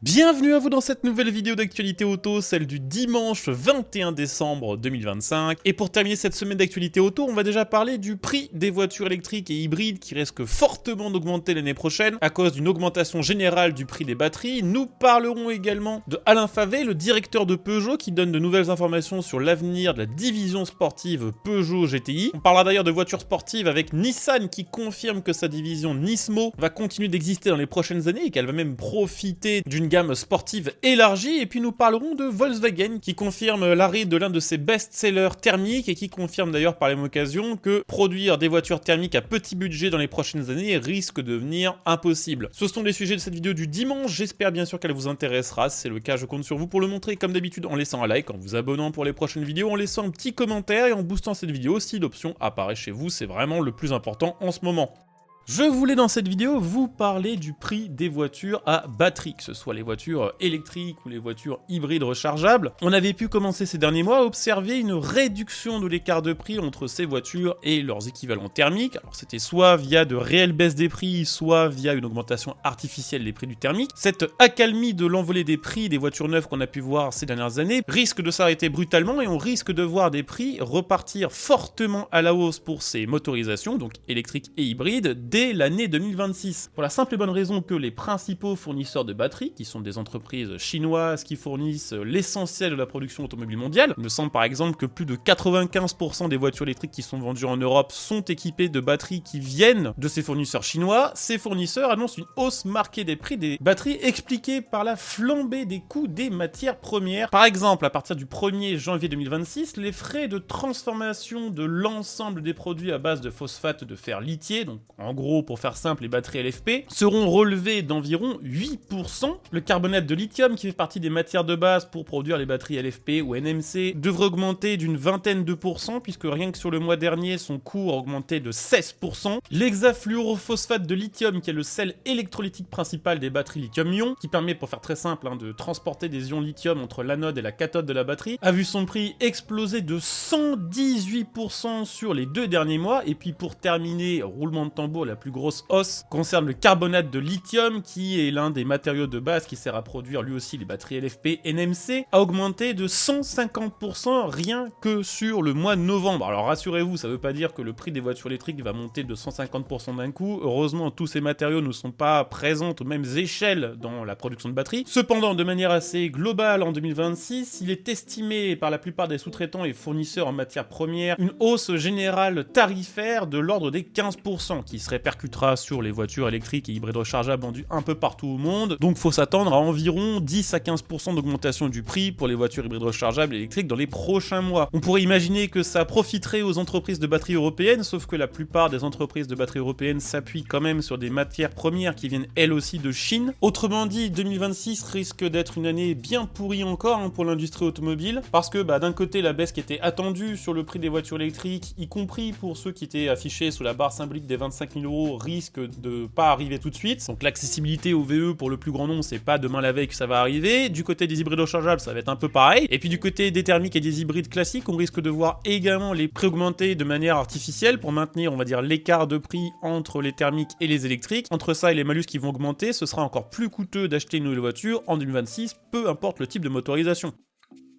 Bienvenue à vous dans cette nouvelle vidéo d'actualité auto, celle du dimanche 21 décembre 2025. Et pour terminer cette semaine d'actualité auto, on va déjà parler du prix des voitures électriques et hybrides qui risque fortement d'augmenter l'année prochaine à cause d'une augmentation générale du prix des batteries. Nous parlerons également de Alain Favé, le directeur de Peugeot, qui donne de nouvelles informations sur l'avenir de la division sportive Peugeot GTI. On parlera d'ailleurs de voitures sportives avec Nissan qui confirme que sa division Nismo va continuer d'exister dans les prochaines années et qu'elle va même profiter d'une gamme sportive élargie. Et puis nous parlerons de Volkswagen qui confirme l'arrêt de l'un de ses best-sellers thermiques et qui confirme d'ailleurs par la même occasion que produire des voitures thermiques à petit budget dans les prochaines années risque de devenir impossible. Ce sont les sujets de cette vidéo du dimanche, j'espère bien sûr qu'elle vous intéressera. Si c'est le cas, je compte sur vous pour le montrer comme d'habitude en laissant un like, en vous abonnant pour les prochaines vidéos, en laissant un petit commentaire et en boostant cette vidéo si l'option apparaît chez vous, c'est vraiment le plus important en ce moment. Je voulais dans cette vidéo vous parler du prix des voitures à batterie, que ce soit les voitures électriques ou les voitures hybrides rechargeables. On avait pu commencer ces derniers mois à observer une réduction de l'écart de prix entre ces voitures et leurs équivalents thermiques. Alors c'était soit via de réelles baisses des prix, soit via une augmentation artificielle des prix du thermique. Cette accalmie de l'envolée des prix des voitures neuves qu'on a pu voir ces dernières années risque de s'arrêter brutalement et on risque de voir des prix repartir fortement à la hausse pour ces motorisations, donc électriques et hybrides, dès l'année 2026. Pour la simple et bonne raison que les principaux fournisseurs de batteries, qui sont des entreprises chinoises qui fournissent l'essentiel de la production automobile mondiale, il me semble par exemple que plus de 95% des voitures électriques qui sont vendues en Europe sont équipées de batteries qui viennent de ces fournisseurs chinois. Ces fournisseurs annoncent une hausse marquée des prix des batteries expliquée par la flambée des coûts des matières premières. Par exemple, à partir du 1er janvier 2026, les frais de transformation de l'ensemble des produits à base de phosphate de fer lithié, donc en gros pour faire simple les batteries LFP, seront relevés d'environ 8%. Le carbonate de lithium, qui fait partie des matières de base pour produire les batteries LFP ou NMC, devrait augmenter d'une vingtaine de pourcents, puisque rien que sur le mois dernier, son coût a augmenté de 16%. L'hexafluorophosphate de lithium, qui est le sel électrolytique principal des batteries lithium-ion, qui permet, pour faire très simple, de transporter des ions lithium entre l'anode et la cathode de la batterie, a vu son prix exploser de 118% sur les 2 derniers mois. Et puis pour terminer, roulement de tambour, la plus grosse hausse concerne le carbonate de lithium, qui est l'un des matériaux de base qui sert à produire lui aussi les batteries LFP NMC, a augmenté de 150% rien que sur le mois de novembre. Alors rassurez-vous, ça veut pas dire que le prix des voitures électriques va monter de 150% d'un coup. Heureusement, tous ces matériaux ne sont pas présents aux mêmes échelles dans la production de batteries. Cependant, de manière assez globale en 2026, il est estimé par la plupart des sous-traitants et fournisseurs en matières premières une hausse générale tarifaire de l'ordre des 15%, qui serait répercutera sur les voitures électriques et hybrides rechargeables vendues un peu partout au monde. Donc faut s'attendre à environ 10 à 15% d'augmentation du prix pour les voitures hybrides rechargeables et électriques dans les prochains mois. On pourrait imaginer que ça profiterait aux entreprises de batteries européennes, sauf que la plupart des entreprises de batteries européennes s'appuient quand même sur des matières premières qui viennent elles aussi de Chine. Autrement dit, 2026 risque d'être une année bien pourrie encore pour l'industrie automobile, parce que d'un côté la baisse qui était attendue sur le prix des voitures électriques, y compris pour ceux qui étaient affichés sous la barre symbolique des 25 000 € risque de pas arriver tout de suite. Donc l'accessibilité au VE pour le plus grand nombre, c'est pas demain la veille que ça va arriver. Du côté des hybrides rechargeables, ça va être un peu pareil. Et puis du côté des thermiques et des hybrides classiques, on risque de voir également les prix augmenter de manière artificielle pour maintenir, on va dire, l'écart de prix entre les thermiques et les électriques. Entre ça et les malus qui vont augmenter, ce sera encore plus coûteux d'acheter une nouvelle voiture en 2026, peu importe le type de motorisation.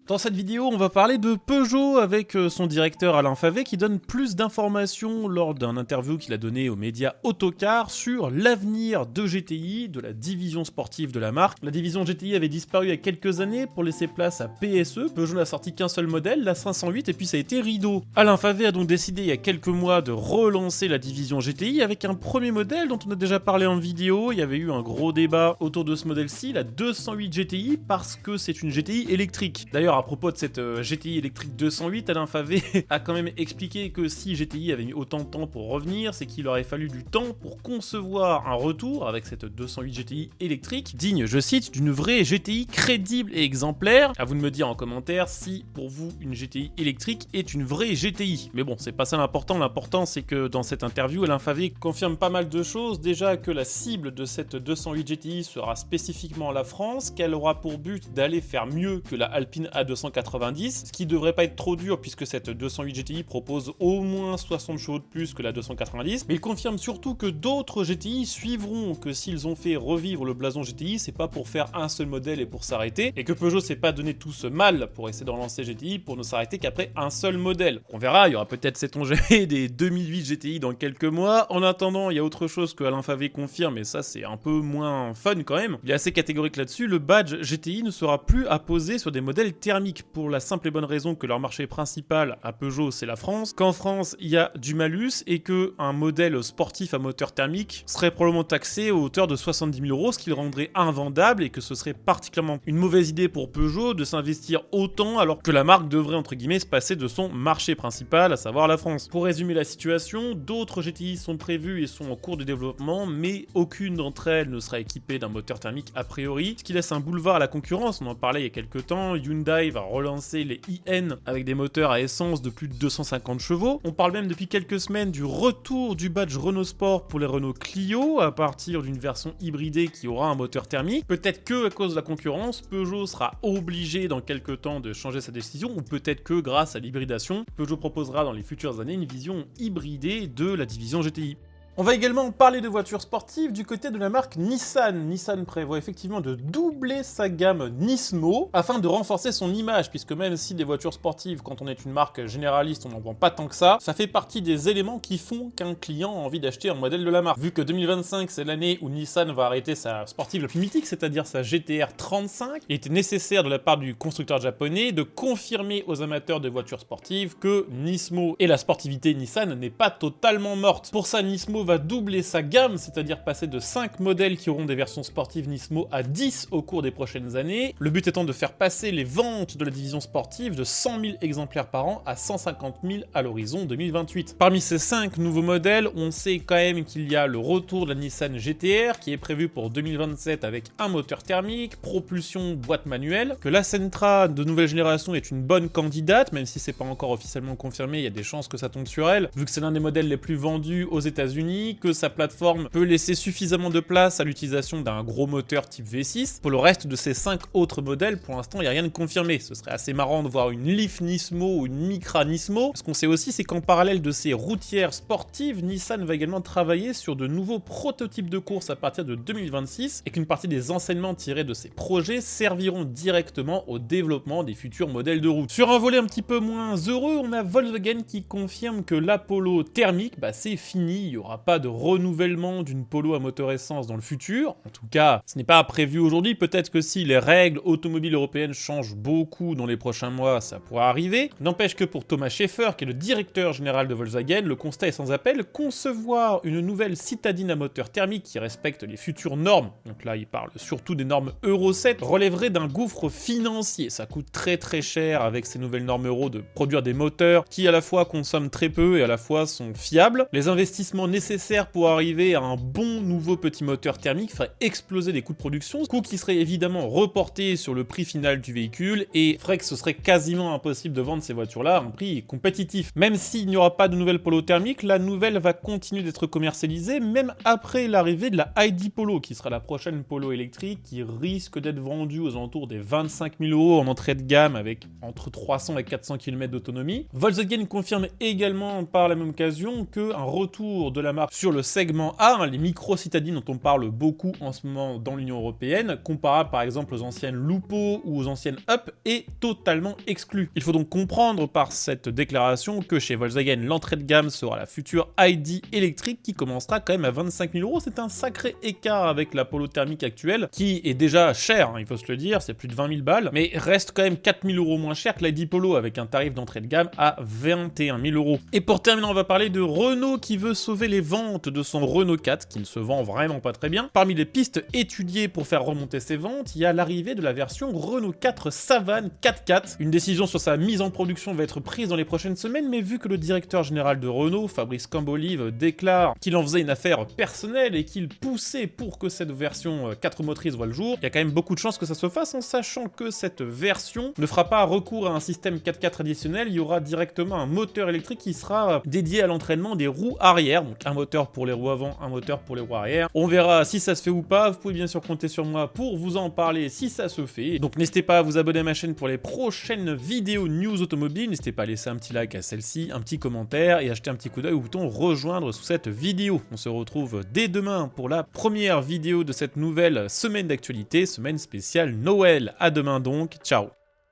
Dans cette vidéo, on va parler de Peugeot avec son directeur Alain Favé qui donne plus d'informations lors d'un interview qu'il a donné aux médias Autocar sur l'avenir de GTI, de la division sportive de la marque. La division GTI avait disparu il y a quelques années pour laisser place à PSE. Peugeot n'a sorti qu'un seul modèle, la 508, et puis ça a été rideau. Alain Favé a donc décidé il y a quelques mois de relancer la division GTI avec un premier modèle dont on a déjà parlé en vidéo. Il y avait eu un gros débat autour de ce modèle-ci, la 208 GTI, parce que c'est une GTI électrique. D'ailleurs, à propos de cette GTI électrique 208, Alain Favé a quand même expliqué que si GTI avait mis autant de temps pour revenir, c'est qu'il aurait fallu du temps pour concevoir un retour avec cette 208 GTI électrique, digne, je cite, d'une vraie GTI crédible et exemplaire. À vous de me dire en commentaire si, pour vous, une GTI électrique est une vraie GTI. Mais bon, c'est pas ça l'important c'est que dans cette interview, Alain Favé confirme pas mal de choses. Déjà que la cible de cette 208 GTI sera spécifiquement la France, qu'elle aura pour but d'aller faire mieux que la Alpine A2 290, ce qui devrait pas être trop dur puisque cette 208 GTI propose au moins 60 chevaux de plus que la 290, mais il confirme surtout que d'autres GTI suivront, que s'ils ont fait revivre le blason GTI, c'est pas pour faire un seul modèle et pour s'arrêter, et que Peugeot s'est pas donné tout ce mal pour essayer de relancer GTI pour ne s'arrêter qu'après un seul modèle. On verra, il y aura peut-être, sait-on jamais, des 2008 GTI dans quelques mois. En attendant, il y a autre chose que Alain Favé confirme, et ça c'est un peu moins fun quand même. Il est assez catégorique là-dessus, le badge GTI ne sera plus apposé sur des modèles thermiques, pour la simple et bonne raison que leur marché principal à Peugeot c'est la France, qu'en France il y a du malus et que un modèle sportif à moteur thermique serait probablement taxé à hauteur de 70 000 €, ce qui le rendrait invendable et que ce serait particulièrement une mauvaise idée pour Peugeot de s'investir autant alors que la marque devrait entre guillemets se passer de son marché principal, à savoir la France. Pour résumer la situation, d'autres GTI sont prévues et sont en cours de développement, mais aucune d'entre elles ne sera équipée d'un moteur thermique a priori, ce qui laisse un boulevard à la concurrence. On en parlait il y a quelques temps, Hyundai va relancer les iN avec des moteurs à essence de plus de 250 chevaux. On parle même depuis quelques semaines du retour du badge Renault Sport pour les Renault Clio à partir d'une version hybridée qui aura un moteur thermique. Peut-être que à cause de la concurrence, Peugeot sera obligé dans quelques temps de changer sa décision, ou peut-être que grâce à l'hybridation, Peugeot proposera dans les futures années une vision hybridée de la division GTI. On va également parler de voitures sportives du côté de la marque Nissan. Nissan prévoit effectivement de doubler sa gamme Nismo afin de renforcer son image, puisque même si des voitures sportives, quand on est une marque généraliste, on n'en vend pas tant que ça fait partie des éléments qui font qu'un client a envie d'acheter un modèle de la marque. Vu que 2025 c'est l'année où Nissan va arrêter sa sportive la plus mythique, c'est-à-dire sa GT-R 35, il était nécessaire de la part du constructeur japonais de confirmer aux amateurs de voitures sportives que Nismo et la sportivité Nissan n'est pas totalement morte. Pour ça, Nismo va doubler sa gamme, c'est-à-dire passer de 5 modèles qui auront des versions sportives Nismo à 10 au cours des prochaines années, le but étant de faire passer les ventes de la division sportive de 100 000 exemplaires par an à 150 000 à l'horizon 2028. Parmi ces 5 nouveaux modèles, on sait quand même qu'il y a le retour de la Nissan GT-R qui est prévu pour 2027 avec un moteur thermique, propulsion boîte manuelle, que la Sentra de nouvelle génération est une bonne candidate, même si c'est pas encore officiellement confirmé, il y a des chances que ça tombe sur elle, vu que c'est l'un des modèles les plus vendus aux États-Unis, que sa plateforme peut laisser suffisamment de place à l'utilisation d'un gros moteur type V6. Pour le reste de ces 5 autres modèles, pour l'instant, il n'y a rien de confirmé. Ce serait assez marrant de voir une Leaf Nismo ou une Micra Nismo. Ce qu'on sait aussi, c'est qu'en parallèle de ces routières sportives, Nissan va également travailler sur de nouveaux prototypes de course à partir de 2026 et qu'une partie des enseignements tirés de ces projets serviront directement au développement des futurs modèles de route. Sur un volet un petit peu moins heureux, on a Volkswagen qui confirme que l'Apollo thermique, c'est fini, il n'y aura pas de renouvellement d'une Polo à moteur essence dans le futur. En tout cas, ce n'est pas prévu aujourd'hui. Peut-être que si les règles automobiles européennes changent beaucoup dans les prochains mois, ça pourra arriver. N'empêche que pour Thomas Schaeffer, qui est le directeur général de Volkswagen, le constat est sans appel. Concevoir une nouvelle citadine à moteur thermique qui respecte les futures normes, donc là il parle surtout des normes Euro 7, relèverait d'un gouffre financier. Ça coûte très très cher avec ces nouvelles normes Euro de produire des moteurs qui à la fois consomment très peu et à la fois sont fiables. Les investissements nécessaires pour arriver à un bon nouveau petit moteur thermique ferait exploser les coûts de production, coût qui serait évidemment reporté sur le prix final du véhicule et ferait que ce serait quasiment impossible de vendre ces voitures-là à un prix compétitif. Même s'il n'y aura pas de nouvelle Polo thermique, la nouvelle va continuer d'être commercialisée même après l'arrivée de la ID Polo, qui sera la prochaine Polo électrique, qui risque d'être vendue aux alentours des 25 000 € en entrée de gamme avec entre 300 et 400 km d'autonomie. Volkswagen confirme également par la même occasion qu'un retour de la marque sur le segment A, les micro-citadines dont on parle beaucoup en ce moment dans l'Union Européenne, comparable par exemple aux anciennes Lupo ou aux anciennes Up, est totalement exclu. Il faut donc comprendre par cette déclaration que chez Volkswagen, l'entrée de gamme sera la future ID électrique qui commencera quand même à 25 000 €. C'est un sacré écart avec la Polo thermique actuelle, qui est déjà chère, il faut se le dire, c'est plus de 20 000 balles, mais reste quand même 4 000 € moins cher que l'ID Polo avec un tarif d'entrée de gamme à 21 000 €. Et pour terminer, on va parler de Renault qui veut sauver les ventes de son Renault 4, qui ne se vend vraiment pas très bien. Parmi les pistes étudiées pour faire remonter ses ventes, il y a l'arrivée de la version Renault 4 Savane 4x4. Une décision sur sa mise en production va être prise dans les prochaines semaines, mais vu que le directeur général de Renault, Fabrice Cambolive, déclare qu'il en faisait une affaire personnelle et qu'il poussait pour que cette version 4 motrices voit le jour, il y a quand même beaucoup de chances que ça se fasse, en sachant que cette version ne fera pas recours à un système 4x4 traditionnel, il y aura directement un moteur électrique qui sera dédié à l'entraînement des roues arrière, donc un moteur pour les roues avant, un moteur pour les roues arrière. On verra si ça se fait ou pas, vous pouvez bien sûr compter sur moi pour vous en parler si ça se fait. Donc n'hésitez pas à vous abonner à ma chaîne pour les prochaines vidéos news automobiles, n'hésitez pas à laisser un petit like à celle-ci, un petit commentaire et acheter un petit coup d'œil au bouton rejoindre sous cette vidéo. On se retrouve dès demain pour la première vidéo de cette nouvelle semaine d'actualité, semaine spéciale Noël. À demain donc, ciao.